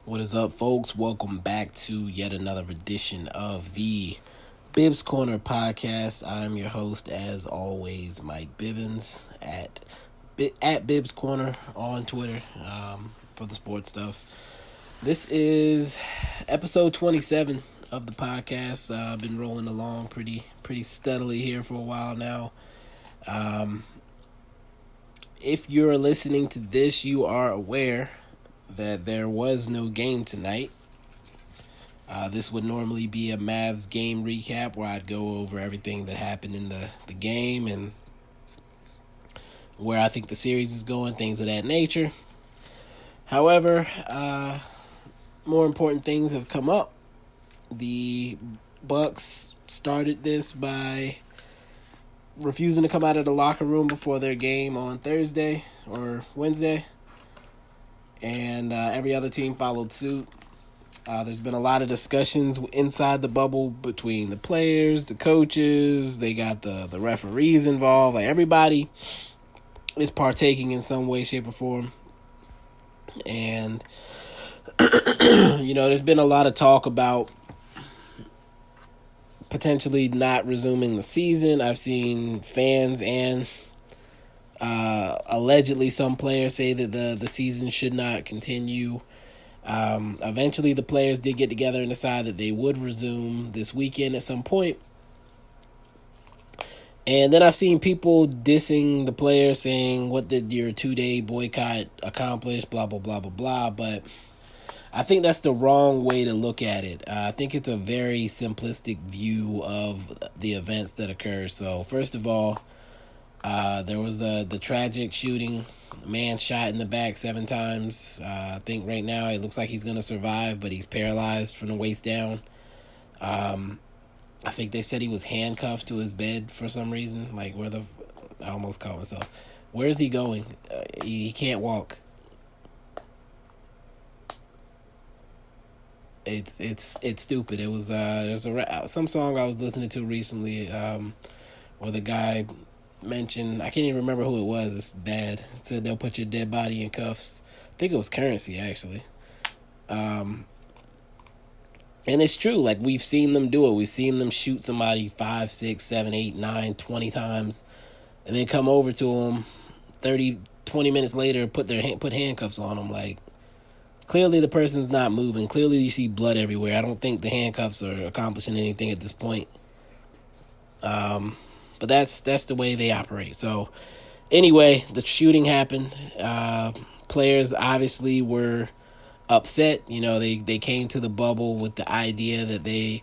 What is up, folks? Welcome back to yet another edition of the Bibbs Corner podcast. I'm your host, as always, Mike Bibbins at Bibbs Corner on Twitter for the sports stuff. This is episode 27 of the podcast. I've been rolling along pretty steadily here for a while now. If you're listening to this, you are aware that there was no game tonight. This would normally be a Mavs game recap where I'd go over everything that happened in the game and where I think the series is going, things of that nature. However, more important things have come up. The Bucks started this by refusing to come out of the locker room before their game on Thursday or Wednesday. And every other team followed suit. There's been a lot of discussions inside the bubble between the players, the coaches. They got the referees involved. Like, everybody is partaking in some way, shape, or form. And, there's been a lot of talk about potentially not resuming the season. I've seen fans and allegedly some players say that the season should not continue. Eventually the players did get together and decide that they would resume this weekend at some point. And then I've seen people dissing the players, saying, what did your 2-day boycott accomplish, blah, blah, blah, blah, blah. But I think that's the wrong way to look at it. I think it's a very simplistic view of the events that occur. So first of all, there was the tragic shooting. A man shot in the back 7 times. I think right now it looks like he's going to survive, but he's paralyzed from the waist down. I think they said he was handcuffed to his bed for some reason. I almost caught myself. Where is he going? He can't walk. It's stupid. It was there's some song I was listening to recently where the guy mentioned, I can't even remember who it was. It's bad. It said they'll put your dead body in cuffs. I think it was Currency, actually. And it's true. Like, we've seen them do it. We've seen them shoot somebody 5, 6, 7, 8, 9, 20 times, and then come over to them 30, 20 minutes later, put handcuffs on them. Like, clearly the person's not moving. Clearly you see blood everywhere. I don't think the handcuffs are accomplishing anything at this point. But that's the way they operate. So anyway, the shooting happened. Players obviously were upset. They came to the bubble with the idea that they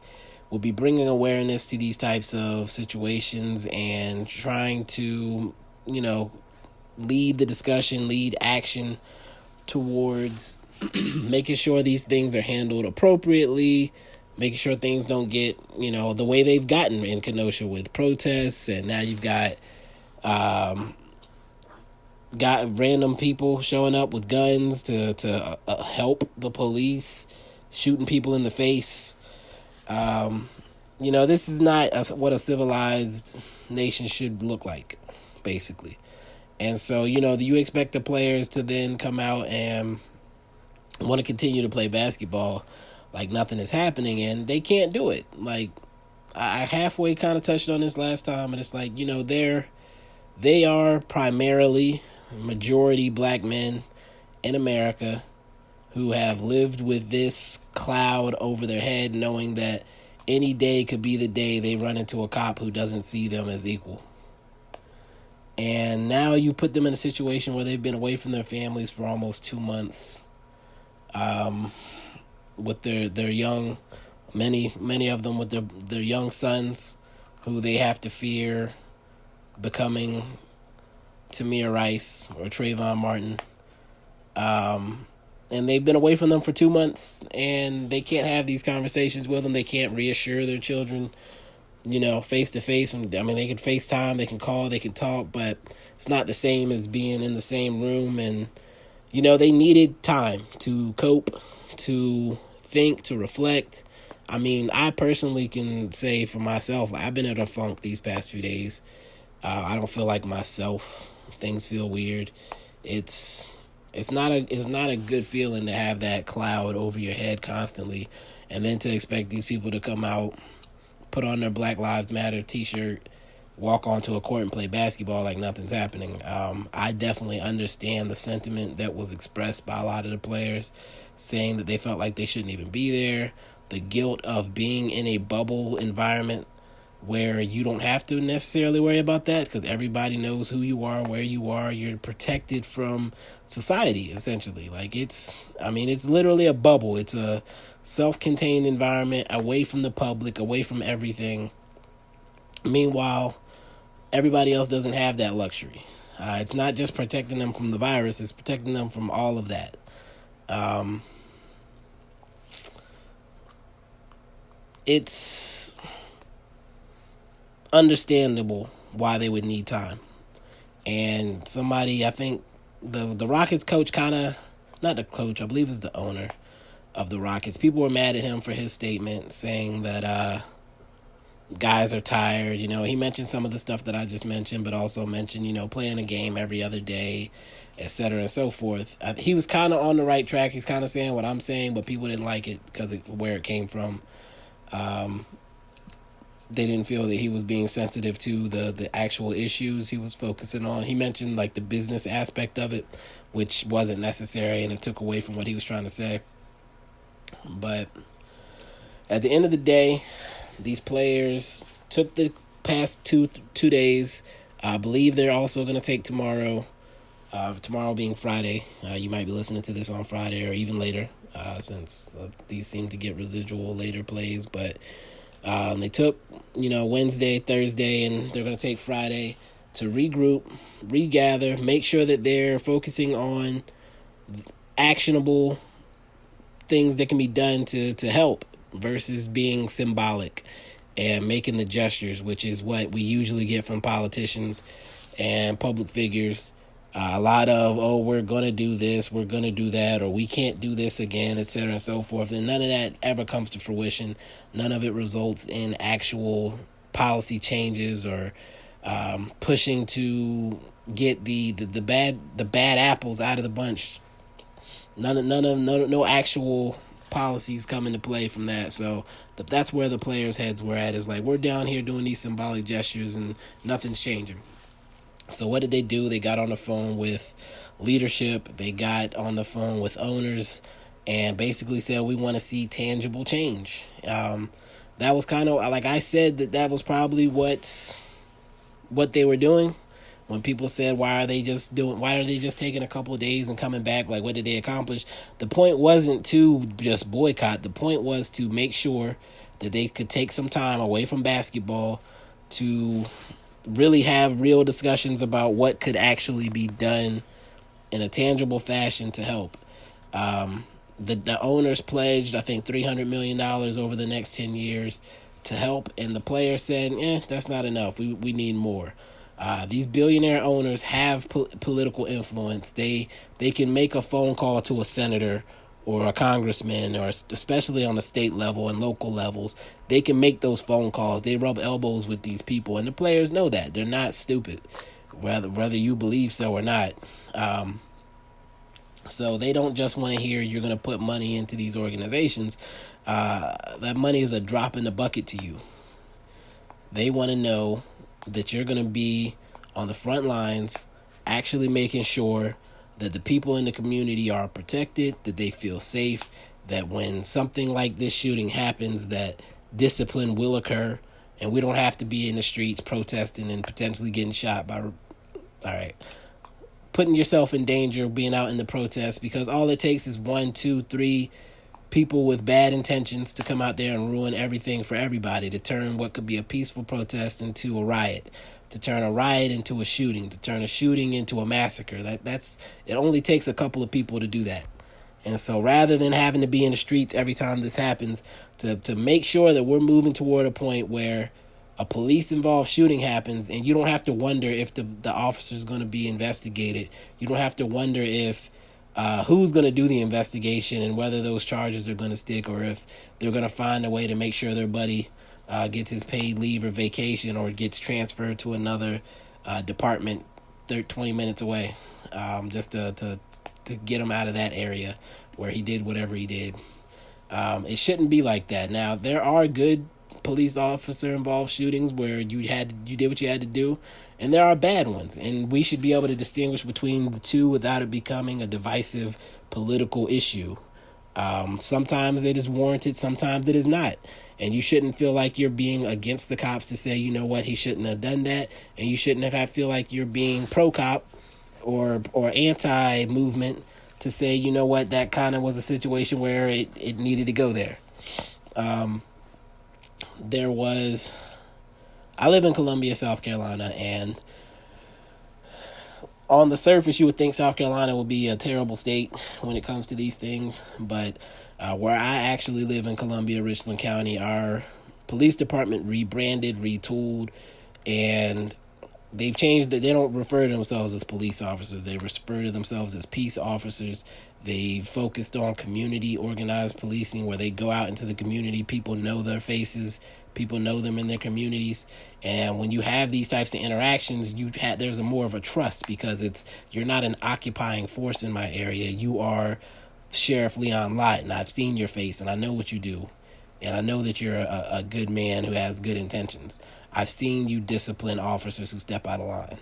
will be bringing awareness to these types of situations and trying to, lead the discussion, lead action towards making sure these things are handled appropriately, making sure things don't get, the way they've gotten in Kenosha with protests. And now you've got random people showing up with guns to help the police, shooting people in the face. This is not what a civilized nation should look like, basically. And so, you expect the players to then come out and want to continue to play basketball like nothing is happening, and they can't do it. Like, I halfway kind of touched on this last time, and it's like, they are primarily majority black men in America who have lived with this cloud over their head, knowing that any day could be the day they run into a cop who doesn't see them as equal. And now you put them in a situation where they've been away from their families for almost 2 months, with their young, many of them with their young sons, who they have to fear becoming Tamir Rice or Trayvon Martin. And they've been away from them for 2 months, and they can't have these conversations with them. They can't reassure their children, face to face. I mean, they can FaceTime, they can call, they can talk, but it's not the same as being in the same room. And, they needed time to cope, to think, to reflect. I mean, I personally can say for myself, I've been in a funk these past few days. I don't feel like myself. Things feel weird. It's It's not a good feeling to have that cloud over your head constantly, and then to expect these people to come out, put on their Black Lives Matter t-shirt, walk onto a court and play basketball like nothing's happening. I definitely understand the sentiment that was expressed by a lot of the players, saying that they felt like they shouldn't even be there. The guilt of being in a bubble environment where you don't have to necessarily worry about that because everybody knows who you are, where you are. You're protected from society, essentially. Like, it's literally a bubble. It's a self-contained environment, away from the public, away from everything. Meanwhile, everybody else doesn't have that luxury. It's not just protecting them from the virus, it's protecting them from all of that. It's understandable why they would need time. And somebody, I think the Rockets coach not the coach, I believe it's the owner of the Rockets. People were mad at him for his statement saying that guys are tired. He mentioned some of the stuff that I just mentioned, but also mentioned, playing a game every other day, etc. and so forth. He was kind of on the right track. He's kind of saying what I'm saying, but people didn't like it because of where it came from. They didn't feel that he was being sensitive to the actual issues he was focusing on. He mentioned like the business aspect of it, which wasn't necessary, and it took away from what he was trying to say. But at the end of the day, these players took the past two days. I believe they're also going to take tomorrow. Tomorrow being Friday. You might be listening to this on Friday or even later, since these seem to get residual later plays. But they took, Wednesday, Thursday, and they're going to take Friday to regroup, regather, make sure that they're focusing on actionable things that can be done to help versus being symbolic and making the gestures, which is what we usually get from politicians and public figures. A lot of, we're going to do this, we're going to do that, or we can't do this again, etc. and so forth. And none of that ever comes to fruition. None of it results in actual policy changes or pushing to get the bad apples out of the bunch. No actual policies come into play from that. So that's where the players' heads were at, is like, we're down here doing these symbolic gestures and nothing's changing. So what did they do? They got on the phone with leadership. They got on the phone with owners and basically said, we want to see tangible change. That was kind of, like I said, that was probably what they were doing. When people said, why are they just taking a couple of days and coming back? Like, what did they accomplish? The point wasn't to just boycott. The point was to make sure that they could take some time away from basketball to really have real discussions about what could actually be done in a tangible fashion to help. The owners pledged, I think, $300 million over the next 10 years to help, and the players said, that's not enough. We need more. These billionaire owners have political influence. They can make a phone call to a senator or a congressman, or especially on the state level and local levels. They can make those phone calls. They rub elbows with these people, and the players know that. They're not stupid, whether you believe so or not. So they don't just want to hear you're going to put money into these organizations. That money is a drop in the bucket to you. They want to know that you're going to be on the front lines, actually making sure that the people in the community are protected, that they feel safe, that when something like this shooting happens, that discipline will occur, and we don't have to be in the streets protesting and potentially getting shot by, putting yourself in danger, being out in the protest, because all it takes is 1, 2, 3 people with bad intentions to come out there and ruin everything for everybody, to turn what could be a peaceful protest into a riot, to turn a riot into a shooting, to turn a shooting into a massacre. It only takes a couple of people to do that. And so rather than having to be in the streets every time this happens, to make sure that we're moving toward a point where a police-involved shooting happens and you don't have to wonder if the officer is going to be investigated. You don't have to wonder if who's going to do the investigation and whether those charges are going to stick, or if they're going to find a way to make sure their buddy gets his paid leave or vacation, or gets transferred to another department 20 minutes away, just to to get him out of that area where he did whatever he did. It shouldn't be like that. Now, there are good police officer involved shootings where you did what you had to do, and there are bad ones, and we should be able to distinguish between the two without it becoming a divisive political issue. Sometimes it is warranted, sometimes it is not, and you shouldn't feel like you're being against the cops to say, you know what, he shouldn't have done that, and you shouldn't have feel like you're being pro cop or anti movement to say, you know what, that kind of was a situation where it needed to go there. I live in Columbia, South Carolina, and on the surface, you would think South Carolina would be a terrible state when it comes to these things, but where I actually live in Columbia, Richland County, our police department rebranded, retooled, and they've changed it. They don't refer to themselves as police officers. They refer to themselves as peace officers. They focused on community organized policing, where they go out into the community. People know their faces. People know them in their communities. And when you have these types of interactions, there's more of a trust, because you're not an occupying force in my area. You are Sheriff Leon Lott, and I've seen your face, and I know what you do. And I know that you're a good man who has good intentions. I've seen you discipline officers who step out of line.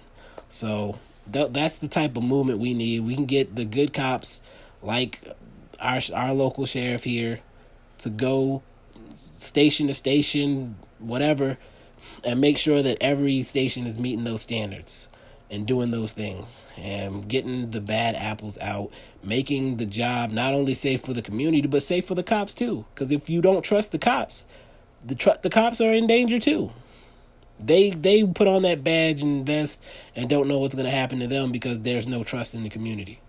So that's the type of movement we need. We can get the good cops like our local sheriff here to go station to station, whatever, and make sure that every station is meeting those standards and doing those things and getting the bad apples out, making the job not only safe for the community, but safe for the cops too. Because if you don't trust the cops, the cops are in danger too. They put on that badge and vest and don't know what's going to happen to them because there's no trust in the community.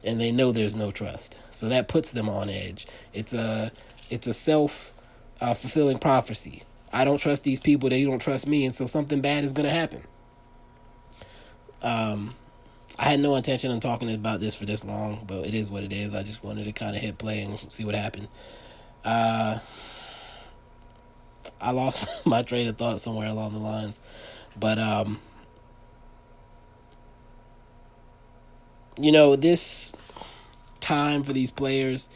And they know there's no trust. So that puts them on edge. It's a self-fulfilling prophecy. I don't trust these people, they don't trust me, and so something bad is going to happen. I had no intention of talking about this for this long, but it is what it is. I just wanted to kind of hit play and see what happened. I lost my train of thought somewhere along the lines. But, this time for these players,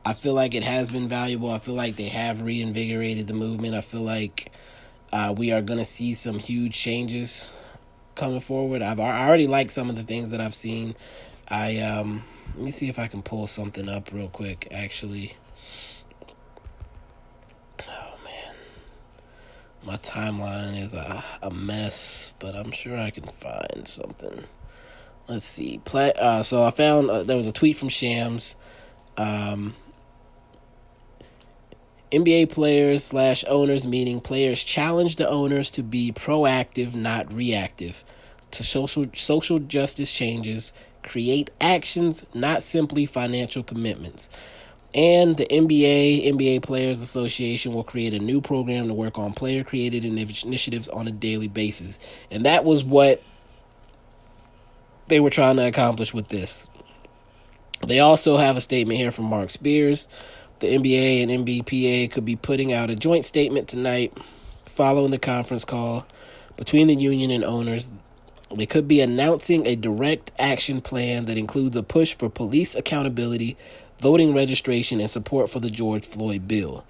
I feel like it has been valuable. I feel like they have reinvigorated the movement. I feel like we are going to see some huge changes coming forward. I already like some of the things that I've seen. Let me see if I can pull something up real quick, actually. Oh, man. My timeline is a mess, but I'm sure I can find something. Let's see. So I found there was a tweet from Shams. NBA players / owners meeting. Players challenge the owners to be proactive, not reactive, to social justice changes, create actions, not simply financial commitments. And the NBA Players Association will create a new program to work on player-created initiatives on a daily basis. And that was what they were trying to accomplish with this. They also have a statement here from Mark Spears. The NBA and NBPA could be putting out a joint statement tonight following the conference call between the union and owners. They could be announcing a direct action plan that includes a push for police accountability, voting registration, and support for the George Floyd bill.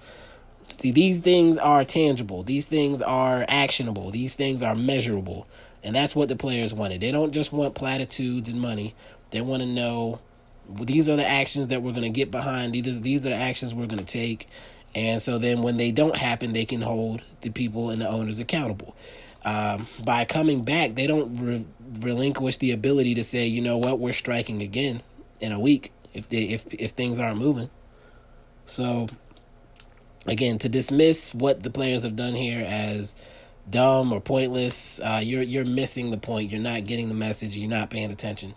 See, these things are tangible. These things are actionable. These things are measurable. And that's what the players wanted. They don't just want platitudes and money. They want to know, these are the actions that we're going to get behind. These are the actions we're going to take. And so then when they don't happen, they can hold the people and the owners accountable. By coming back, they don't relinquish the ability to say, you know what, we're striking again in a week if things aren't moving. So, again, to dismiss what the players have done here as dumb or pointless, you're missing the point. You're not getting the message. You're not paying attention.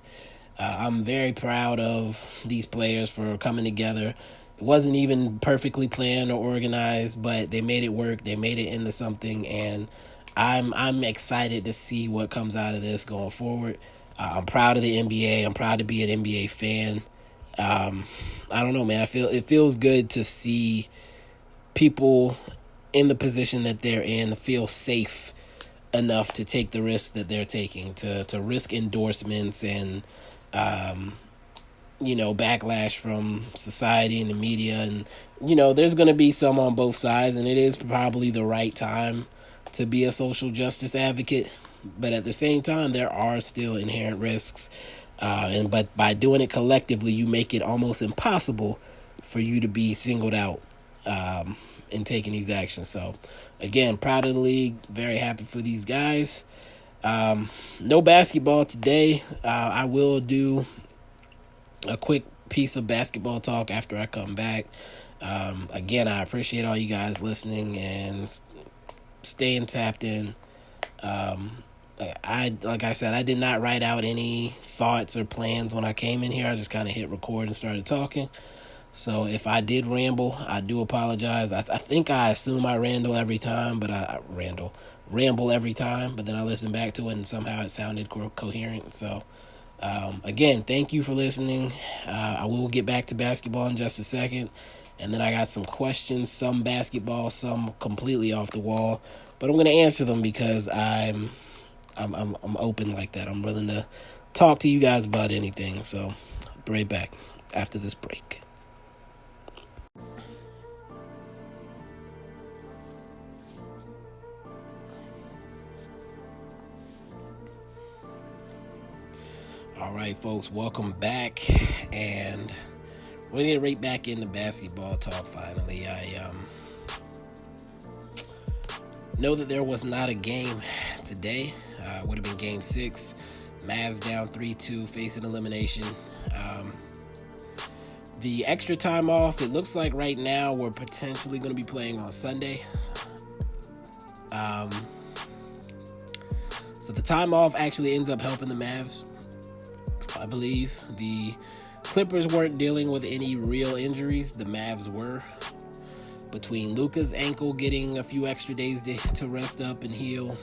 I'm very proud of these players for coming together. It wasn't even perfectly planned or organized, but they made it work. They made it into something, and I'm excited to see what comes out of this going forward. I'm proud of the NBA. I'm proud to be an NBA fan. I don't know, man. It feels good to see people in the position that they're in feel safe enough to take the risks that they're taking, to risk endorsements and backlash from society and the media. And, there's going to be some on both sides, and it is probably the right time to be a social justice advocate. But at the same time, there are still inherent risks. But by doing it collectively, you make it almost impossible for you to be singled out in taking these actions. So, again, proud of the league. Very happy for these guys. No basketball today. I will do a quick piece of basketball talk after I come back. Again, I appreciate all you guys listening and staying tapped in. Like I said, I did not write out any thoughts or plans when I came in here. I just kind of hit record and started talking. So if I did ramble, I do apologize. I think I assume I ramble every time, but I ramble every time. But then I listen back to it, and somehow it sounded coherent. So again, thank you for listening. I will get back to basketball in just a second, and then I got some questions, some basketball, some completely off the wall. But I'm going to answer them because I'm open like that. I'm willing to talk to you guys about anything. So I'll be right back after this break. All right, folks, welcome back, and we're going to get right back into basketball talk finally. I know that there was not a game today. It would have been Game 6. Mavs down 3-2, facing elimination. The extra time off, it looks like right now we're potentially going to be playing on Sunday. So the time off actually ends up helping the Mavs, I believe. The Clippers weren't dealing with any real injuries. The Mavs were. Between Luka's ankle getting a few extra days to rest up and heal,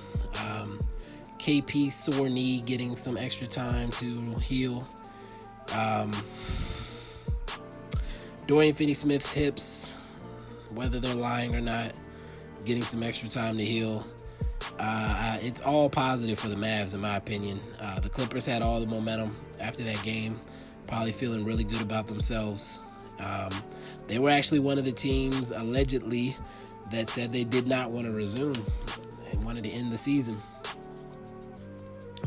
KP's sore knee getting some extra time to heal, Dorian Finney-Smith's hips, whether they're lying or not, getting some extra time to heal. It's all positive for the Mavs, in my opinion. The Clippers had all the momentum after that game, probably feeling really good about themselves. They were actually one of the teams, allegedly, that said they did not want to resume. They wanted to end the season.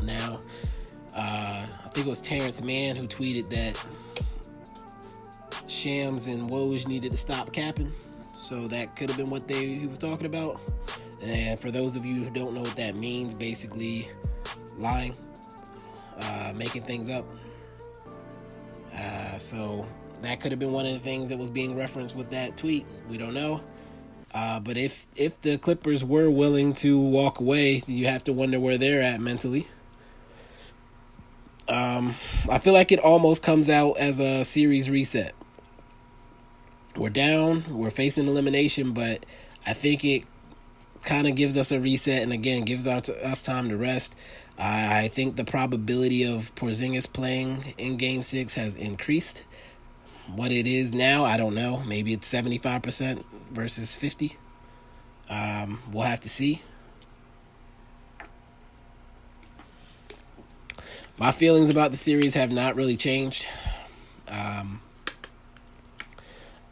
Now, I think it was Terrence Mann who tweeted that Shams and Woj needed to stop capping. So that could have been what he was talking about. And for those of you who don't know what that means, basically lying, making things up. So that could have been one of the things that was being referenced with that tweet. We don't know. But if the Clippers were willing to walk away, you have to wonder where they're at mentally. I feel like it almost comes out as a series reset. We're down, we're facing elimination, but I think it kind of gives us a reset and, again, gives us time to rest. I think the probability of Porzingis playing in Game 6 has increased. What it is now, I don't know. Maybe it's 75% versus 50%. We'll have to see. My feelings about the series have not really changed.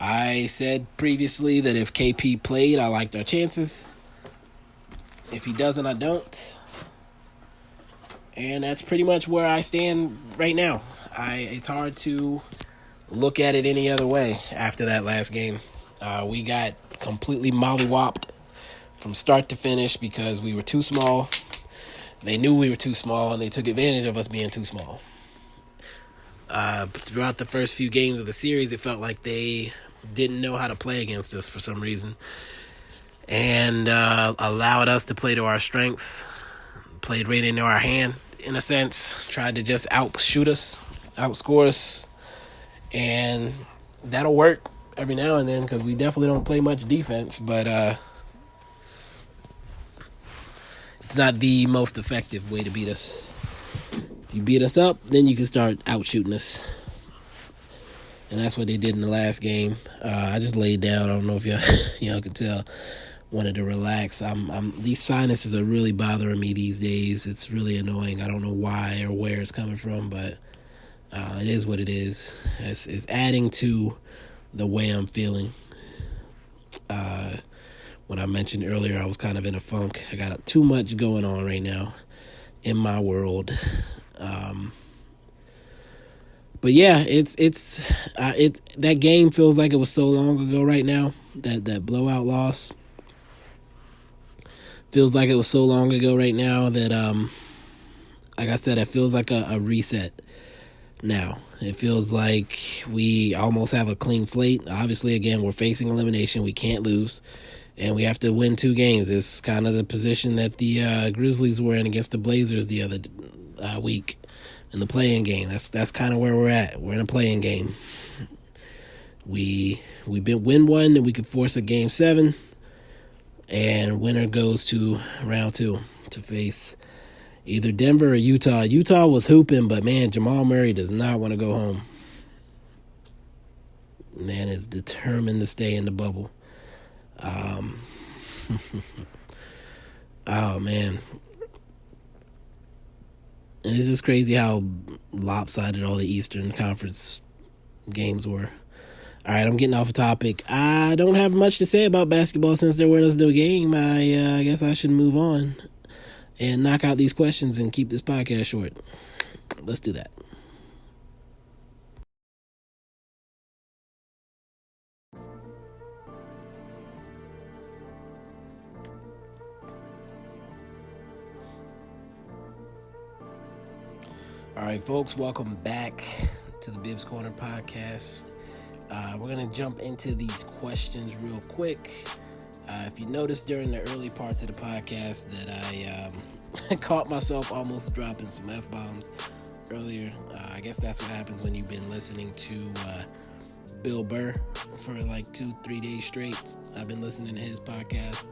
I said previously that if KP played, I liked our chances. If he doesn't, I don't. And that's pretty much where I stand right now. It's hard to look at it any other way after that last game. We got completely mollywopped from start to finish because we were too small. They knew we were too small, and they took advantage of us being too small. Throughout the first few games of the series, it felt like they didn't know how to play against us for some reason, and allowed us to play to our strengths, played right into our hand, in a sense, tried to just outshoot us, outscore us, and that'll work every now and then because we definitely don't play much defense, but it's not the most effective way to beat us. If you beat us up, then you can start outshooting us. And that's what they did in the last game. I just laid down. I don't know if y'all could tell. Wanted to relax. These sinuses are really bothering me these days. It's really annoying. I don't know why or where it's coming from, but It is what it is. It's adding to the way I'm feeling. When I mentioned earlier, I was kind of in a funk. I got too much going on right now in my world. But yeah, it's that game feels like it was so long ago right now. That blowout loss feels like it was so long ago right now that like I said, it feels like a reset now. It feels like we almost have a clean slate. Obviously, again, we're facing elimination. We can't lose, and we have to win 2 games. It's kind of the position that the Grizzlies were in against the Blazers the other week in the play-in game. That's kind of where we're at. We're in a play-in game. We win one, and we could force a game 7, and winner goes to round 2 to face either Denver or Utah. Utah was hooping, but man, Jamal Murray does not want to go home. Man is determined to stay in the bubble. Oh man. And it's just crazy how lopsided all the Eastern Conference games were. All right, I'm getting off the topic. I don't have much to say about basketball since there was no game. I guess I should move on and knock out these questions and keep this podcast short. Let's do that. All right, folks, welcome back to the Bibbs Corner podcast. We're going to jump into these questions real quick. If you noticed during the early parts of the podcast that I caught myself almost dropping some F-bombs earlier, I guess that's what happens when you've been listening to Bill Burr for like 2-3 days straight. I've been listening to his podcast,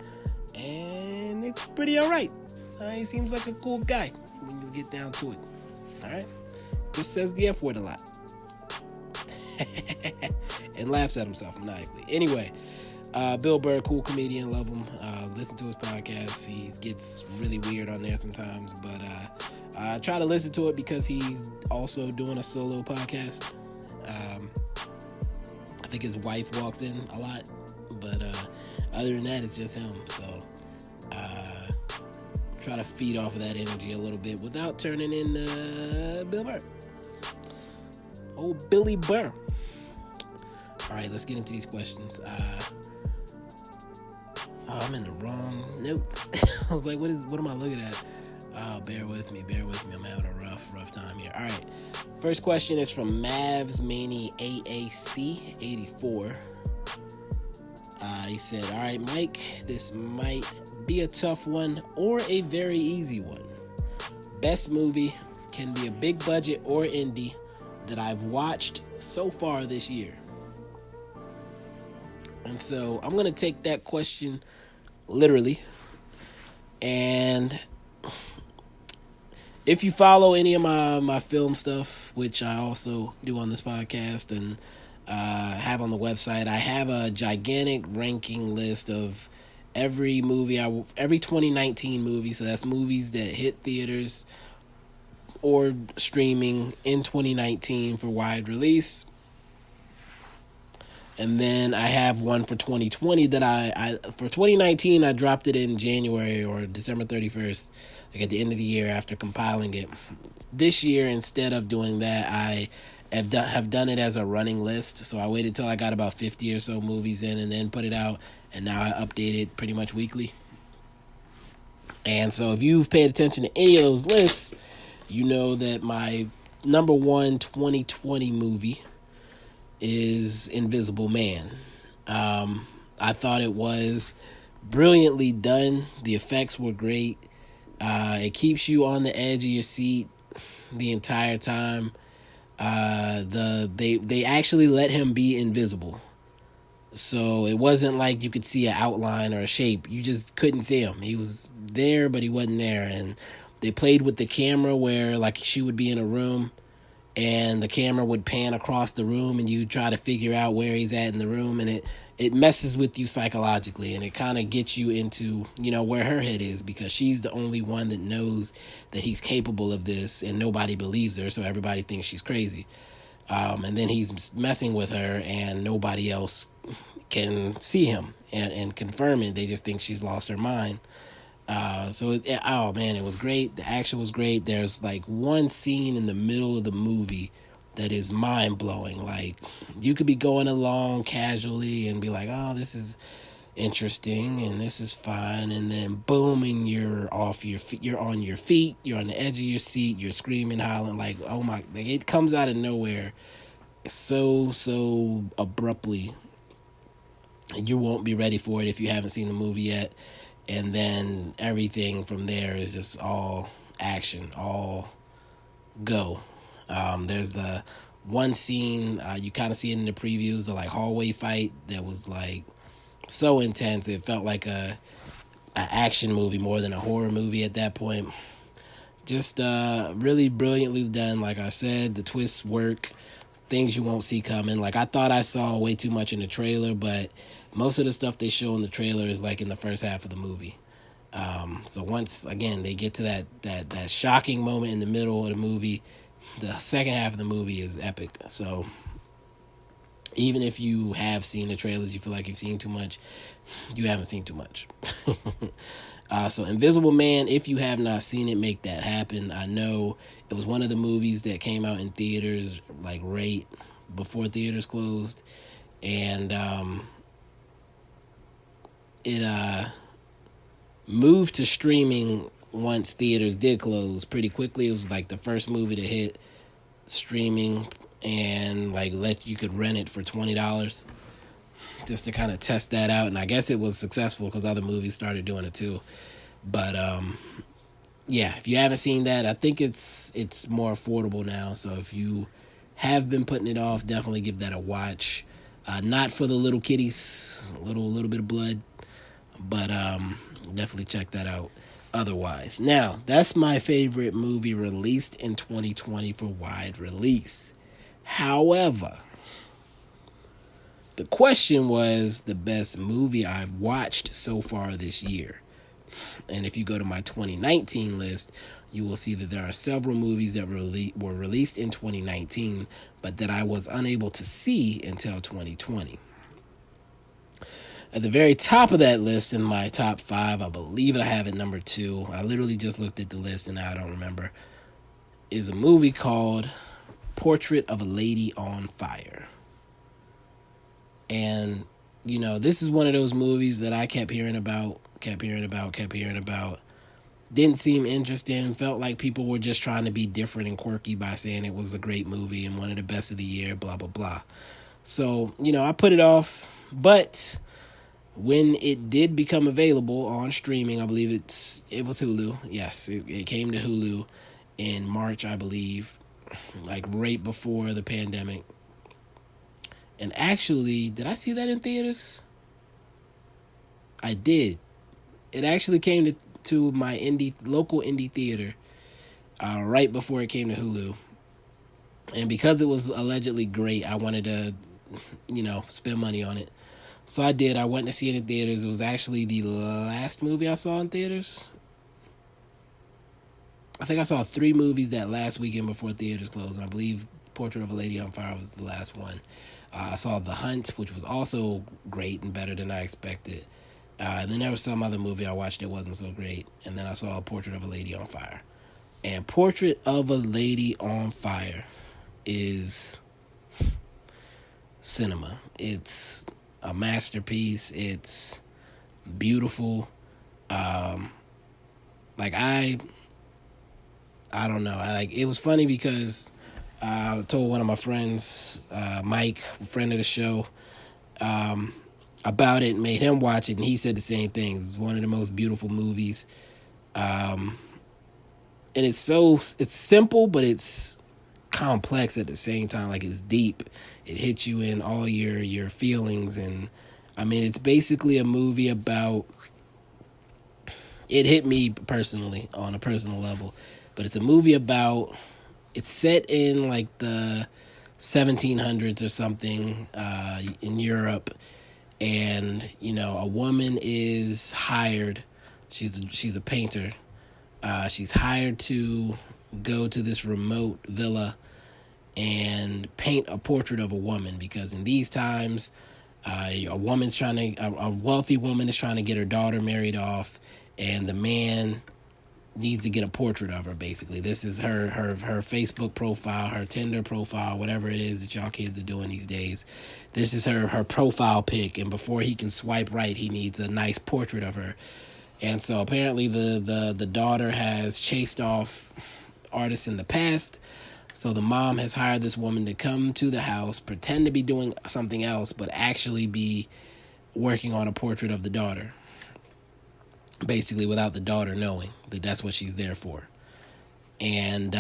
and it's pretty all right. He seems like a cool guy when you get down to it. All right? Just says the F word a lot. And laughs at himself maniacally. Anyway, Bill Burr, cool comedian, love him. Listen to his podcast. He gets really weird on there sometimes, but I try to listen to it because he's also doing a solo podcast. I think his wife walks in a lot, but other than that, it's just him. So try to feed off of that energy a little bit without turning in Bill Burr. Oh, Billy Burr. All right, let's get into these questions. I'm in the wrong notes. I was like, what am I looking at? Bear with me. I'm having a rough time here. All right. First question is from Mavs Mani AAC 84. He said, all right, Mike, this might be a tough one or a very easy one. Best movie, can be a big budget or indie, that I've watched so far this year. And so I'm going to take that question literally. And if you follow any of my film stuff, which I also do on this podcast and have on the website, I have a gigantic ranking list of every 2019 movie. So that's movies that hit theaters or streaming in 2019 for wide release. And then I have one for 2020 that I for 2019, I dropped it in January or December 31st, like at the end of the year after compiling it. This year, instead of doing that, I have done it as a running list. So I waited till I got about 50 or so movies in and then put it out. And now I update it pretty much weekly. And so if you've paid attention to any of those lists, you know that my number one 2020 movie is Invisible Man. I thought it was brilliantly done. The effects were great. It keeps you on the edge of your seat the entire time. They actually let him be invisible. So it wasn't like you could see an outline or a shape. You just couldn't see him. He was there, but he wasn't there. And they played with the camera where like she would be in a room and the camera would pan across the room, and you try to figure out where he's at in the room, and it messes with you psychologically, and it kind of gets you into, where her head is, because she's the only one that knows that he's capable of this, and nobody believes her, so everybody thinks she's crazy. And then he's messing with her, and nobody else can see him and confirm it. They just think she's lost her mind. Oh man, it was great. The action was great. There's like one scene in the middle of the movie that is mind blowing. Like, you could be going along casually and be like, oh, this is interesting and this is fine, and then boom, and you're off your feet. You're on your feet. You're on the edge of your seat. You're screaming, hollering, like, oh my! Like, it comes out of nowhere, so abruptly. You won't be ready for it if you haven't seen the movie yet. And then everything from there is just all action, all go. There's the one scene, you kind of see it in the previews, the like hallway fight that was like so intense. It felt like a action movie more than a horror movie at that point. Just really brilliantly done. Like I said, the twists work, things you won't see coming. Like, I thought I saw way too much in the trailer, but most of the stuff they show in the trailer is like in the first half of the movie. So once again they get to that shocking moment in the middle of the movie, the second half of the movie is epic. So even if you have seen the trailers, you feel like you've seen too much, you haven't seen too much. So Invisible Man, if you have not seen it, make that happen. I know it was one of the movies that came out in theaters like right before theaters closed, and it moved to streaming once theaters did close pretty quickly. It was like the first movie to hit streaming, and like you could rent it for $20 just to kind of test that out. And I guess it was successful because other movies started doing it too. But yeah, if you haven't seen that, I think it's more affordable now. So if you have been putting it off, definitely give that a watch. Not for the little kitties, a little bit of blood, but definitely check that out otherwise. Now, that's my favorite movie released in 2020 for wide release. However, the question was the best movie I've watched so far this year. And if you go to my 2019 list, you will see that there are several movies that were released in 2019, but that I was unable to see until 2020. At the very top of that list, in my top 5, I believe I have it number 2. I literally just looked at the list and now I don't remember. Is a movie called Portrait of a Lady on Fire. And, this is one of those movies that I kept hearing about. Didn't seem interesting. Felt like people were just trying to be different and quirky by saying it was a great movie and one of the best of the year, blah, blah, blah. So, I put it off. But when it did become available on streaming, I believe it was Hulu. Yes, it came to Hulu in March, I believe, like right before the pandemic. And actually, did I see that in theaters? I did. It actually came to my local indie theater right before it came to Hulu. And because it was allegedly great, I wanted to, spend money on it. So I did. I went to see it in theaters. It was actually the last movie I saw in theaters. I think I saw 3 movies that last weekend before theaters closed. And I believe Portrait of a Lady on Fire was the last one. I saw The Hunt, which was also great and better than I expected. And then there was some other movie I watched that wasn't so great. And then I saw Portrait of a Lady on Fire. And Portrait of a Lady on Fire is cinema. It's a masterpiece. It's beautiful. I don't know. It was funny because I told one of my friends, Mike, a friend of the show, about it and made him watch it, and he said the same thing. It's one of the most beautiful movies. And it's simple, but it's complex at the same time. Like, it's deep. It hits you in all your feelings. And I mean, it's basically a movie about, it hit me personally on a personal level, but it's a movie about it's set in like the 1700s or something in Europe, and a woman is hired. She's a painter. She's hired to go to this remote villa and paint a portrait of a woman, because in these times, a wealthy woman is trying to get her daughter married off, and the man needs to get a portrait of her. Basically, this is her Facebook profile, her Tinder profile, whatever it is that y'all kids are doing these days. This is her profile pic, and before he can swipe right, he needs a nice portrait of her. And so apparently the daughter has chased off artists in the past. So the mom has hired this woman to come to the house, pretend to be doing something else, but actually be working on a portrait of the daughter. Basically, without the daughter knowing that that's what she's there for. And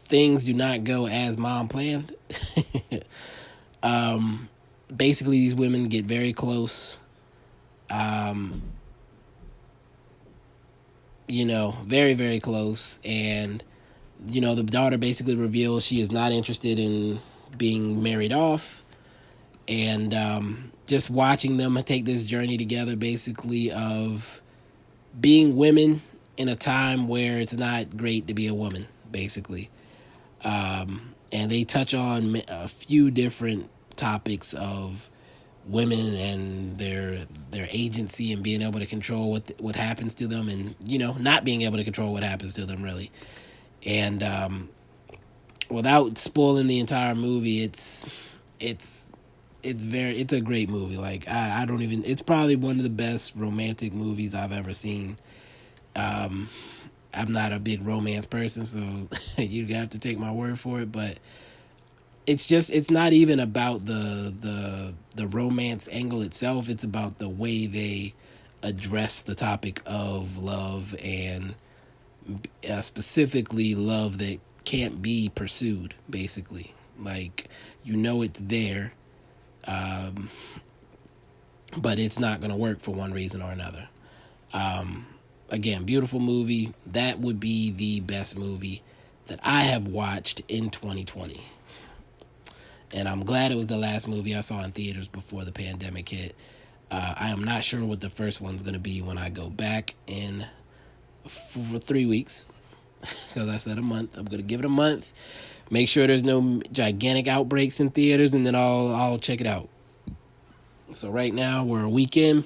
things do not go as mom planned. Basically, these women get very close. Very, very close. And, the daughter basically reveals she is not interested in being married off. And just watching them take this journey together, basically, of being women in a time where it's not great to be a woman, basically. And they touch on a few different topics of women and their agency and being able to control what happens to them, and not being able to control what happens to them, really. And without spoiling the entire movie, it's a great movie. Like I don't even, it's probably one of the best romantic movies I've ever seen. I'm not a big romance person, so you have to take my word for it, but it's not even about the romance angle itself. It's about the way they address the topic of love, and specifically love that can't be pursued, basically. Like, it's there, but it's not going to work for one reason or another. Again, beautiful movie. That would be the best movie that I have watched in 2020. And I'm glad it was the last movie I saw in theaters before the pandemic hit. I am not sure what the first one's going to be when I go back in for 3 weeks. Because I said a month. I'm going to give it a month. Make sure there's no gigantic outbreaks in theaters, and then I'll check it out. So right now, we're a week in.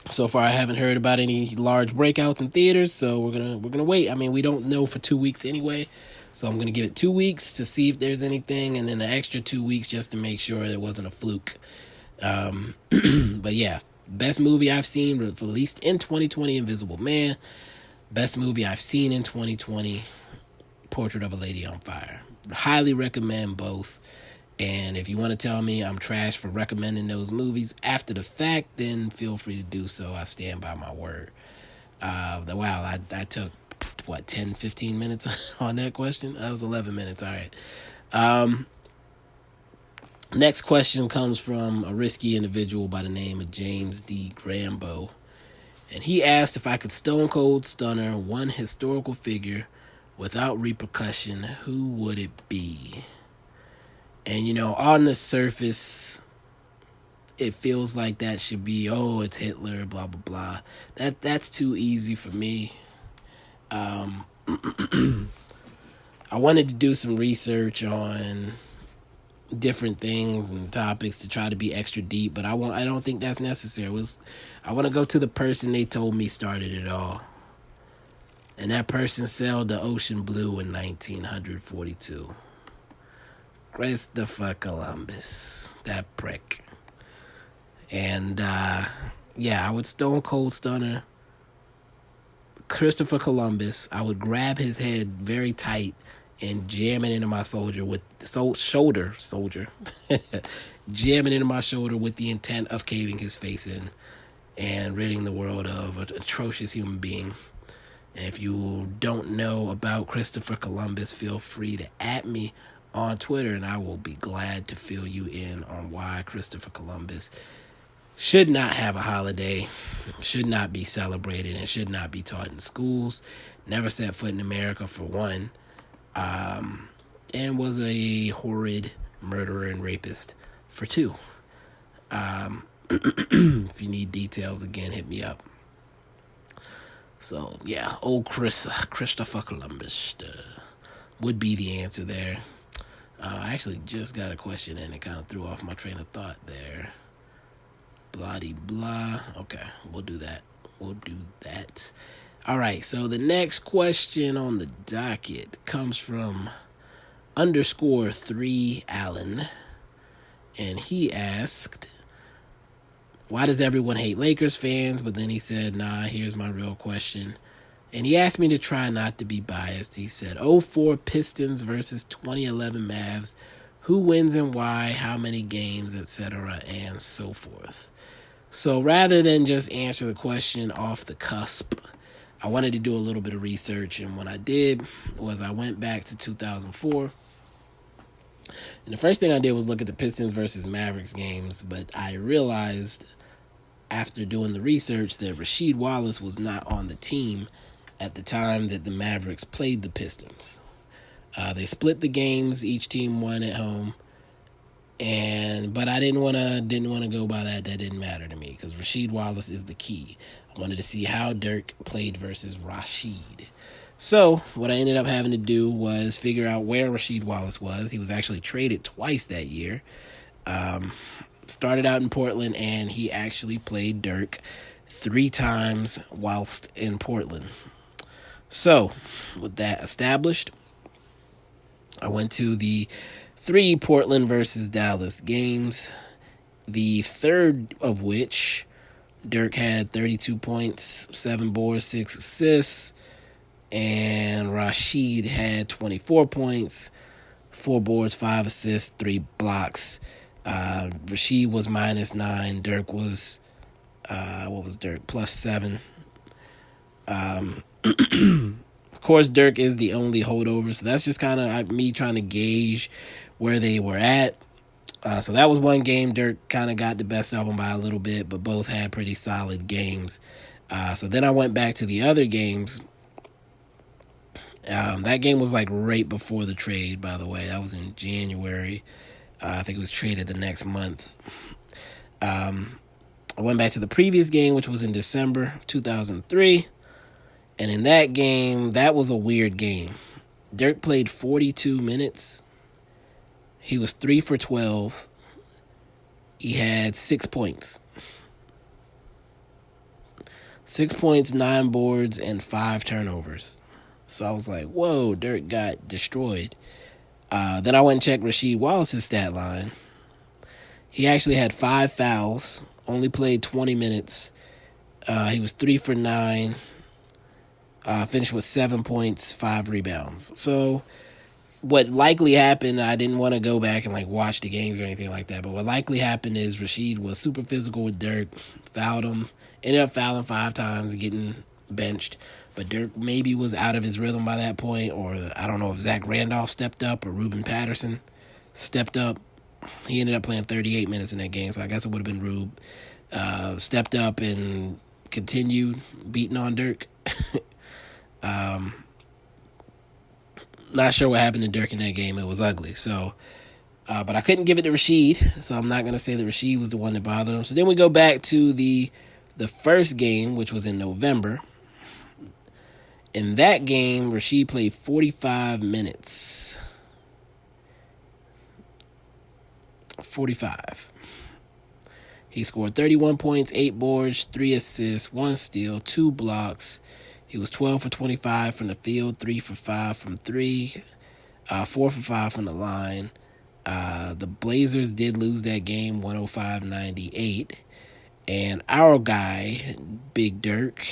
So far, I haven't heard about any large breakouts in theaters, so we're gonna wait. I mean, we don't know for 2 weeks anyway. So I'm going to give it 2 weeks to see if there's anything, and then an extra 2 weeks just to make sure it wasn't a fluke. But yeah, best movie I've seen released in 2020, Invisible Man. Best movie I've seen in 2020, Portrait of a Lady on Fire. Highly recommend both. And if you want to tell me I'm trash for recommending those movies after the fact, then feel free to do so. I stand by my word. Wow, I took 10, 15 minutes on that question? That was 11 minutes. All right. Next question comes from a risky individual by the name of James D. Grambo. And he asked if I could stone cold stunner one historical figure without repercussion, who would it be? And, on the surface, it feels like that should be, it's Hitler, blah, blah, blah. That's too easy for me. I wanted to do some research on different things and topics to try to be extra deep, but I don't think that's necessary. I want to go to the person they told me started it all. And that person sailed the ocean blue in 1942. Christopher Columbus. That prick. And, I would stone cold stunner Christopher Columbus. I would grab his head very tight and jam it into my shoulder jam it into my shoulder with the intent of caving his face in and ridding the world of an atrocious human being. And if you don't know about Christopher Columbus, feel free to @ me on Twitter, and I will be glad to fill you in on why Christopher Columbus should not have a holiday, should not be celebrated, and should not be taught in schools. never set foot in America for one, and was a horrid murderer and rapist for two. If you need details, again, hit me up. So, yeah, old Christopher Columbus would be the answer there. I actually just got a question in. It kind of threw off my train of thought there. Blah-de-blah. Okay, we'll do that. All right, so the next question on the docket comes from _3 Allen. And he asked, why does everyone hate Lakers fans? But then he said, nah, here's my real question. And he asked me to try not to be biased. He said, 04 Pistons versus 2011 Mavs. Who wins and why? How many games, etc., and so forth. So rather than just answer the question off the cusp, I wanted to do a little bit of research. And what I did was I went back to 2004. And the first thing I did was look at the Pistons versus Mavericks games. But I realized after doing the research that Rasheed Wallace was not on the team at the time that the Mavericks played the Pistons. They split the games, each team won at home, but I didn't want to go by that. That didn't matter to me because Rasheed Wallace is the key. I wanted to see how Dirk played versus Rasheed. So what I ended up having to do was figure out where Rasheed Wallace was. He was actually traded twice that year. Started out in Portland, and he actually played Dirk 3 times whilst in Portland. So, with that established, I went to the 3 Portland versus Dallas games, the third of which Dirk had 32 points, 7 boards, 6 assists, and Rasheed had 24 points, 4 boards, 5 assists, 3 blocks. Rasheed was -9. Dirk was, what was Dirk? +7. Of course, Dirk is the only holdover, so that's just kind of me trying to gauge where they were at. So that was one game. Dirk kind of got the best of them by a little bit, but both had pretty solid games. So then I went back to the other games. That game was like right before the trade, by the way. That was in January. I think it was traded the next month. I went back to the previous game, which was in December of 2003. And in that game, that was a weird game. Dirk played 42 minutes. He was 3 for 12. He had 6 points. 6 points, 9 boards, and 5 turnovers. So I was like, whoa, Dirk got destroyed. Then I went and checked Rasheed Wallace's stat line. He actually had 5 fouls, only played 20 minutes. He was 3 for 9. Finished with 7 points, 5 rebounds. So what likely happened, I didn't want to go back and like watch the games or anything like that, but what likely happened is Rasheed was super physical with Dirk, fouled him, ended up fouling 5 times and getting benched. But Dirk maybe was out of his rhythm by that point, or I don't know if Zach Randolph stepped up or Ruben Patterson stepped up. He ended up playing 38 minutes in that game, so I guess it would have been Rube. Stepped up and continued beating on Dirk. Not sure what happened to Dirk in that game. It was ugly. So, but I couldn't give it to Rasheed, so I'm not going to say that Rasheed was the one that bothered him. So then we go back to the first game, which was in November. In that game, Rasheed played 45 minutes. 45. He scored 31 points, 8 boards, 3 assists, 1 steal, 2 blocks. He was 12 for 25 from the field, 3 for 5 from 3, 4 for 5 from the line. The Blazers did lose that game, 105-98. And our guy, Big Dirk,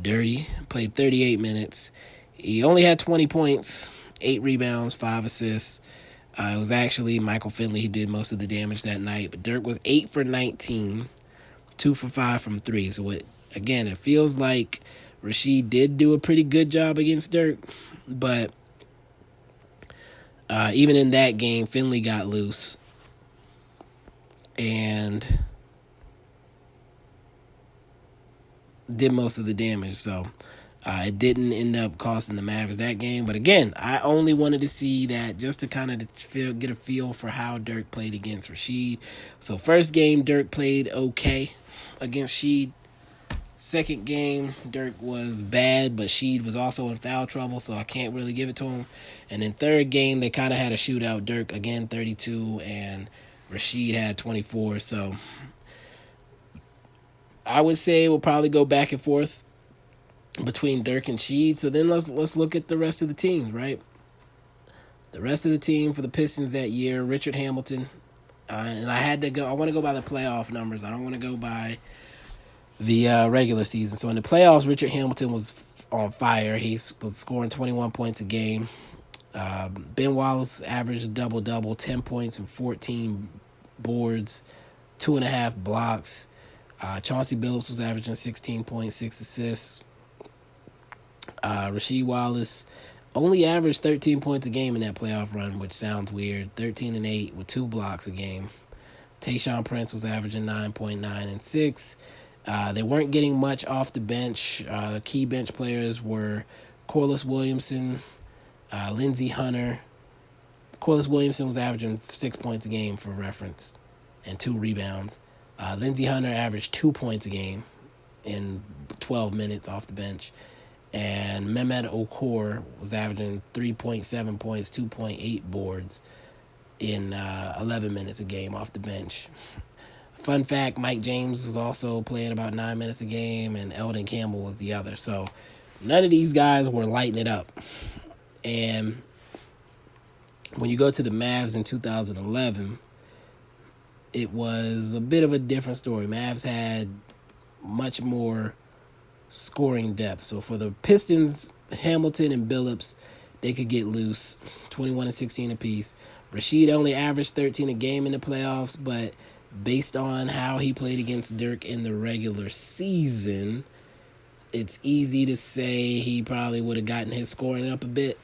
Dirty, played 38 minutes. He only had 20 points, 8 rebounds, 5 assists. It was actually Michael Finley who did most of the damage that night. But Dirk was 8 for 19, 2 for 5 from 3. So, it feels like Rasheed did do a pretty good job against Dirk. But even in that game, Finley got loose. And did most of the damage. So It didn't end up costing the Mavs that game. But again, I only wanted to see that just to kind of get a feel for how Dirk played against Rasheed. So first game, Dirk played okay against Sheed. Second game, Dirk was bad, but Sheed was also in foul trouble, so I can't really give it to him. And then third game, they kind of had a shootout. Dirk, again, 32, and Rasheed had 24. So I would say we'll probably go back and forth between Dirk and Sheed. So then let's look at the rest of the teams, right? The rest of the team for the Pistons that year, Richard Hamilton. And I want to go by the playoff numbers. I don't want to go by the regular season. So in the playoffs, Richard Hamilton was on fire. He was scoring 21 points a game. Ben Wallace averaged a double-double, 10 points and 14 boards, 2.5 blocks. Chauncey Billups was averaging 16.6 assists. Rasheed Wallace only averaged 13 points a game in that playoff run, which sounds weird. 13 and 8 with 2 blocks a game. Tayshaun Prince was averaging 9.9 and 6. They weren't getting much off the bench. The key bench players were Corliss Williamson, Lindsey Hunter. Corliss Williamson was averaging 6 points a game for reference and 2 rebounds. Lindsey Hunter averaged 2 points a game in 12 minutes off the bench. And Mehmet Okur was averaging 3.7 points, 2.8 boards in 11 minutes a game off the bench. Fun fact, Mike James was also playing about 9 minutes a game, and Eldon Campbell was the other. So none of these guys were lighting it up. And when you go to the Mavs in 2011, it was a bit of a different story. Mavs had much more scoring depth. So for the Pistons, Hamilton and Billups, they could get loose, 21 and 16 apiece. Rasheed only averaged 13 a game in the playoffs, but based on how he played against Dirk in the regular season, it's easy to say he probably would have gotten his scoring up a bit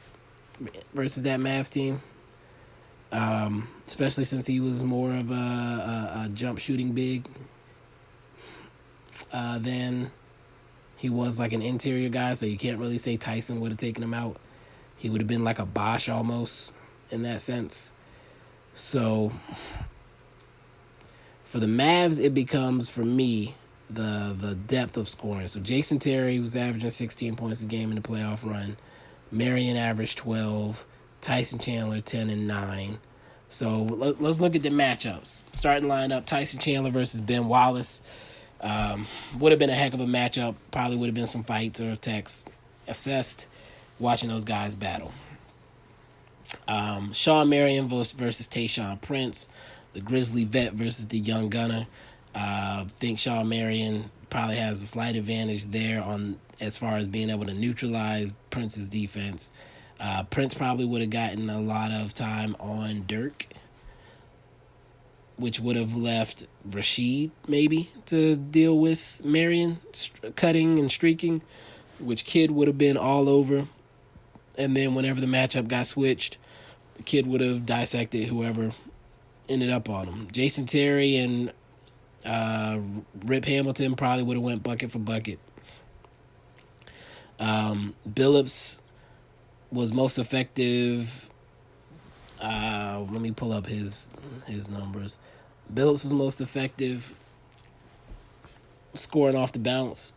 versus that Mavs team, especially since he was more of a jump shooting big than he was like an interior guy, so you can't really say Tyson would have taken him out. He would have been like a Bosh almost in that sense. So for the Mavs, it becomes, for me, the depth of scoring. So Jason Terry was averaging 16 points a game in the playoff run. Marion averaged 12. Tyson Chandler 10 and 9. So let's look at the matchups. Starting lineup, Tyson Chandler versus Ben Wallace. Would have been a heck of a matchup. Probably would have been some fights or attacks assessed watching those guys battle. Sean Marion versus Tayshaun Prince. The Grizzly vet versus the young gunner. Think Sean Marion probably has a slight advantage there on as far as being able to neutralize Prince's defense. Prince probably would have gotten a lot of time on Dirk, which would have left Rasheed maybe to deal with Marion cutting and streaking, which Kid would have been all over. And then whenever the matchup got switched, the Kid would have dissected whoever ended up on him. Jason Terry and Rip Hamilton probably would have went bucket for bucket. Billups was most effective. Let me pull up his numbers. Billups was most effective scoring off the bounce.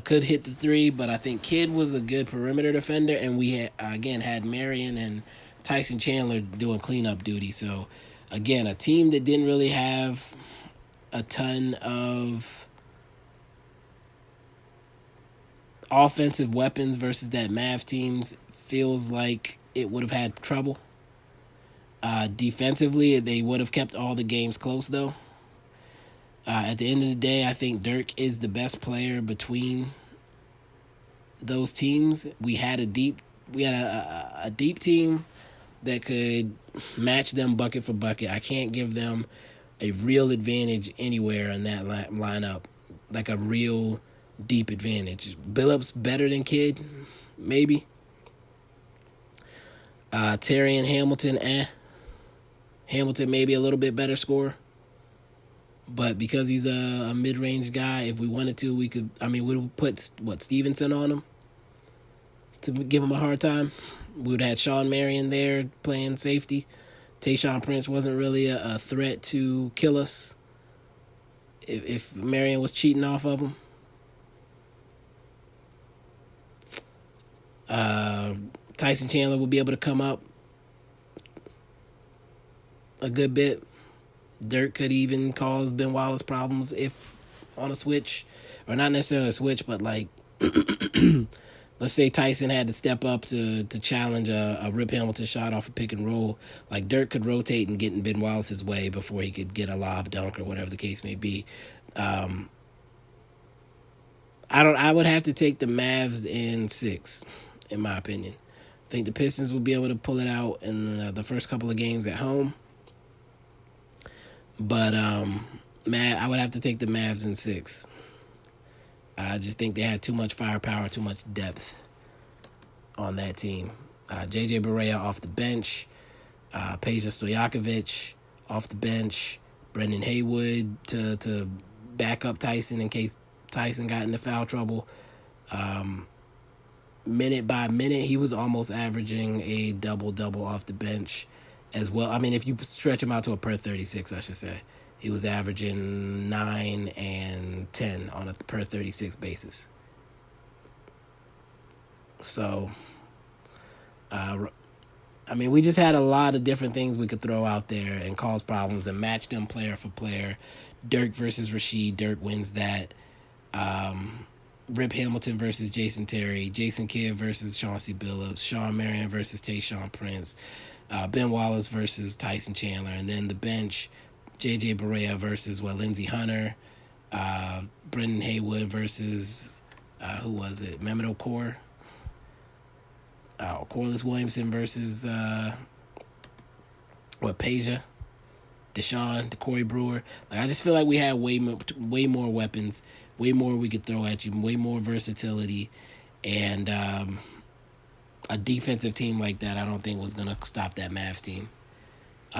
Could hit the three, but I think Kid was a good perimeter defender, and we had Marion and Tyson Chandler doing cleanup duty. So again, a team that didn't really have a ton of offensive weapons versus that Mavs teams feels like it would have had trouble. Defensively, they would have kept all the games close, though. At the end of the day, I think Dirk is the best player between those teams. We had a deep team that could match them bucket for bucket. I can't give them a real advantage anywhere in that lineup, like a real deep advantage. Billups better than Kid, maybe. Terry and Hamilton, Hamilton maybe a little bit better scorer. But because he's a mid-range guy, if we wanted to, we could. I mean, we would put Stevenson on him to give him a hard time. We would have had Sean Marion there playing safety. Tayshaun Prince wasn't really a threat to kill us if Marion was cheating off of him. Tyson Chandler would be able to come up a good bit. Dirk could even cause Ben Wallace problems if on a switch, or not necessarily a switch, but like let's say Tyson had to step up to challenge a Rip Hamilton shot off a pick and roll. Like Dirk could rotate and get in Ben Wallace's way before he could get a lob dunk or whatever the case may be. I would have to take the Mavs in 6, in my opinion. I think the Pistons would be able to pull it out in the first couple of games at home. But I would have to take the Mavs in 6. I just think they had too much firepower, too much depth on that team. JJ Barea off the bench. Peja Stojakovic off the bench. Brendan Haywood to back up Tyson in case Tyson got into foul trouble. Minute by minute, he was almost averaging a double-double off the bench as well. I mean, if you stretch him out to a per 36, I should say. He was averaging 9 and 10 on a per 36 basis. So, I mean, we just had a lot of different things we could throw out there and cause problems and match them player for player. Dirk versus Rasheed. Dirk wins that. Rip Hamilton versus Jason Terry. Jason Kidd versus Chauncey Billups. Sean Marion versus Tayshaun Prince. Ben Wallace versus Tyson Chandler. And then the bench, JJ Barea versus Lindsey Hunter. Brendan Haywood versus, who was it? Mehmet Okur. Corliss Williamson versus, Peja. Deshaun, Corey Brewer. Like, I just feel like we had way more weapons, way more we could throw at you, way more versatility, and a defensive team like that I don't think was going to stop that Mavs team.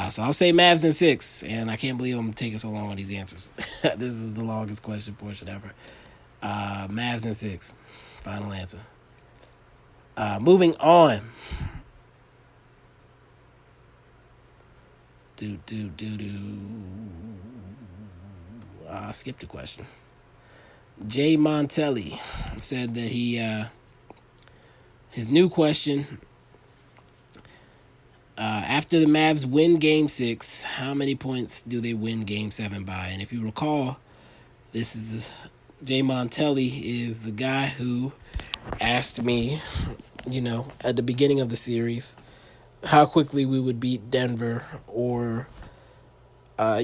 So I'll say Mavs in 6, and I can't believe I'm taking so long on these answers. This is the longest question portion ever. Mavs in 6. Final answer. Moving on. I skipped a question. Jay Montelli said that his new question, after the Mavs win Game 6, how many points do they win Game 7 by? And if you recall, Jay Montelli is the guy who asked me, at the beginning of the series, how quickly we would beat Denver or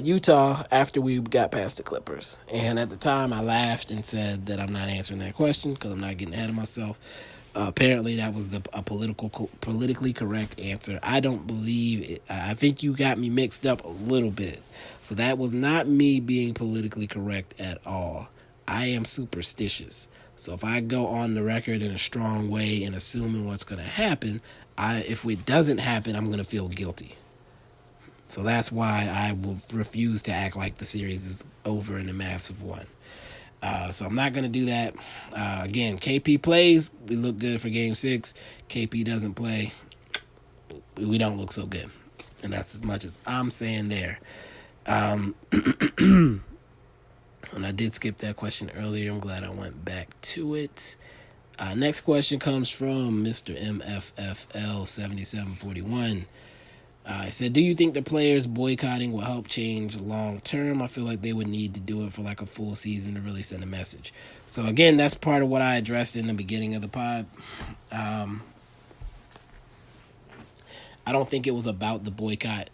Utah after we got past the Clippers. And at the time, I laughed and said that I'm not answering that question because I'm not getting ahead of myself. Apparently, that was a politically correct answer. I don't believe it. I think you got me mixed up a little bit. So that was not me being politically correct at all. I am superstitious. So if I go on the record in a strong way and assuming what's going to happen, if it doesn't happen, I'm going to feel guilty. So that's why I will refuse to act like the series is over and the Mavs have won. So I'm not going to do that. Again, KP plays. We look good for Game 6. KP doesn't play. We don't look so good. And that's as much as I'm saying there. And I did skip that question earlier. I'm glad I went back to it. Next question comes from Mr. MFFL7741. He said, do you think the players boycotting will help change long term? I feel like they would need to do it for like a full season to really send a message. So again, that's part of what I addressed in the beginning of the pod. I don't think it was about the boycott.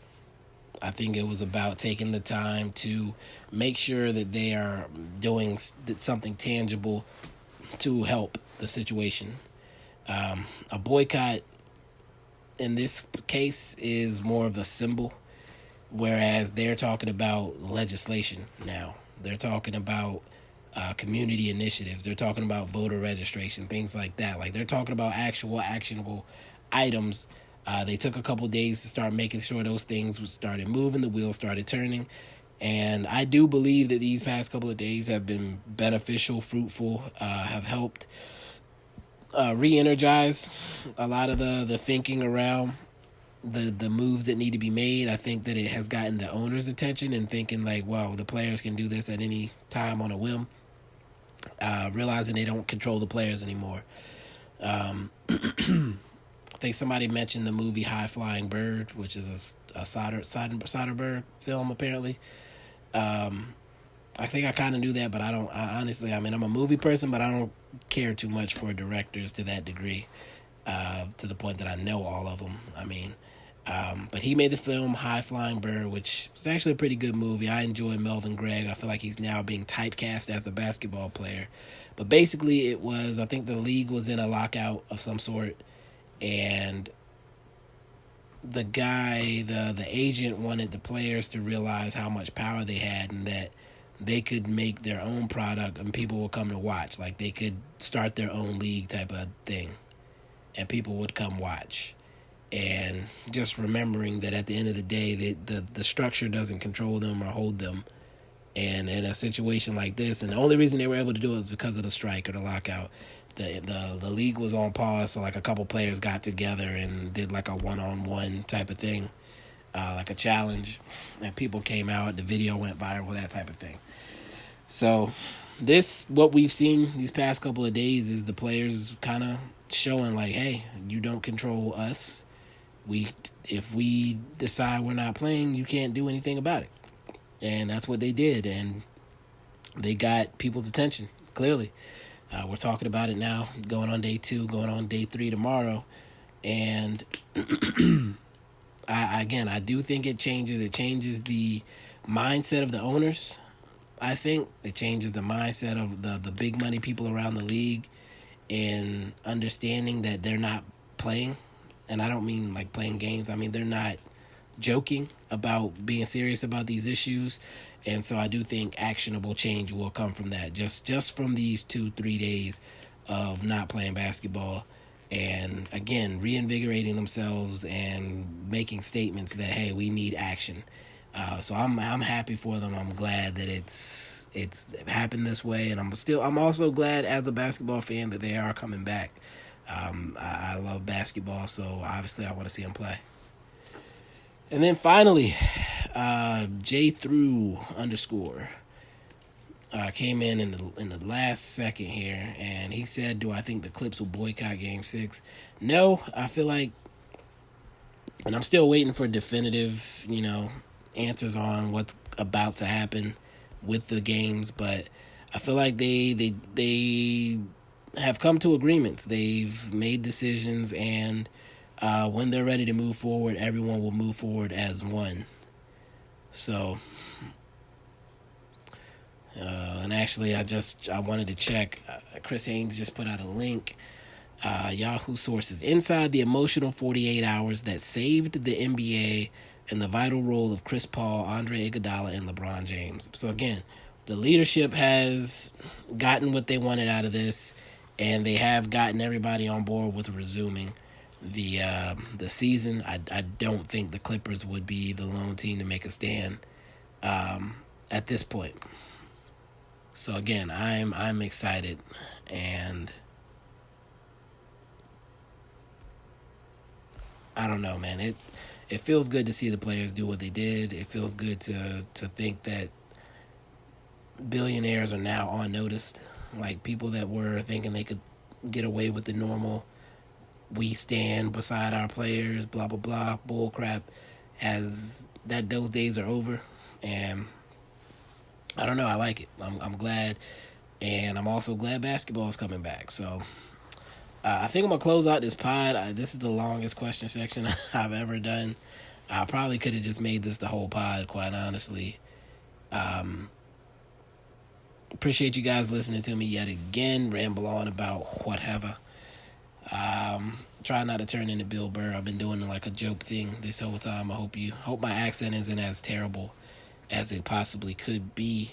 I think it was about taking the time to make sure that they are doing something tangible to help the situation. A boycott in this case is more of a symbol, whereas they're talking about legislation now. They're talking about community initiatives. They're talking about voter registration, things like that. Like, they're talking about actual actionable items. They took a couple days to start making sure those things started moving, the wheels started turning. And I do believe that these past couple of days have been beneficial, fruitful, have helped re-energize a lot of the thinking around the moves that need to be made. I think that it has gotten the owner's attention and thinking like, wow, the players can do this at any time on a whim. Realizing they don't control the players anymore. I think somebody mentioned the movie High Flying Bird, which is a Soderbergh film, apparently. I think I kind of knew that, but I honestly, I mean, I'm a movie person, but I don't care too much for directors to that degree, to the point that I know all of them. I mean, but he made the film High Flying Bird, which was actually a pretty good movie. I enjoy Melvin Gregg. I feel like he's now being typecast as a basketball player. But basically it was, I think the league was in a lockout of some sort, and the guy, the agent wanted the players to realize how much power they had and that they could make their own product and people would come to watch. Like they could start their own league type of thing and people would come watch. And just remembering that at the end of the day, the structure doesn't control them or hold them. And in a situation like this, and the only reason they were able to do it was because of the strike or the lockout. The league was on pause, so like a couple players got together and did like a one-on-one type of thing, like a challenge, and people came out, the video went viral, that type of thing. So what we've seen these past couple of days is the players kind of showing like, hey, you don't control us. If we decide we're not playing, you can't do anything about it. And that's what they did, and they got people's attention, clearly. We're talking about it now, going on day 2, going on day 3 tomorrow. And I do think it changes the mindset of the owners. I think it changes the mindset of the big money people around the league in understanding that they're not playing. And I don't mean like playing games. I mean, they're not joking about being serious about these issues. And so I do think actionable change will come from that. Just from these 2-3 days of not playing basketball, and again, reinvigorating themselves and making statements that, hey, we need action. So I'm happy for them. I'm glad that it's happened this way, and I'm also glad as a basketball fan that they are coming back. I love basketball, so obviously I want to see them play. And then finally, J__ came in the last second here, and he said, do I think the Clips will boycott Game 6? No, I feel like, and I'm still waiting for definitive, answers on what's about to happen with the games, but I feel like they have come to agreements. They've made decisions, and when they're ready to move forward, everyone will move forward as one. So, and actually, I wanted to check. Chris Haynes just put out a link. Yahoo sources inside the emotional 48 hours that saved the NBA and the vital role of Chris Paul, Andre Iguodala, and LeBron James. So again, the leadership has gotten what they wanted out of this, and they have gotten everybody on board with resuming the season. I don't think the Clippers would be the lone team to make a stand at this point. So again, I'm excited, and I don't know, man. It feels good to see the players do what they did. It feels good to think that billionaires are now on notice. Like people that were thinking they could get away with the normal, we stand beside our players, blah, blah, blah, bull crap, those days are over. And I don't know, I like it. I'm glad. And I'm also glad basketball is coming back. So I think I'm going to close out this pod. This is the longest question section I've ever done. I probably could have just made this the whole pod, quite honestly. Appreciate you guys listening to me yet again, ramble on about whatever. Try not to turn into Bill Burr. I've been doing like a joke thing this whole time. I hope my accent isn't as terrible as it possibly could be,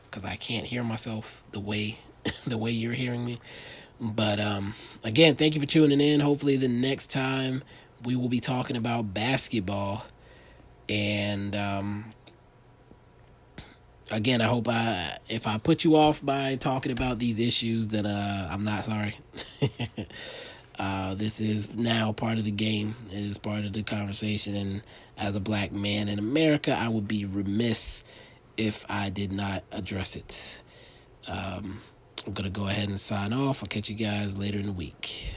because I can't hear myself the way you're hearing me. But again, thank you for tuning in. Hopefully the next time we will be talking about basketball, and Again, I hope if I put you off by talking about these issues, then I'm not sorry. This is now part of the game. It is part of the conversation, and as a black man in America, I would be remiss if I did not address it. I'm gonna go ahead and sign off. I'll catch you guys later in the week.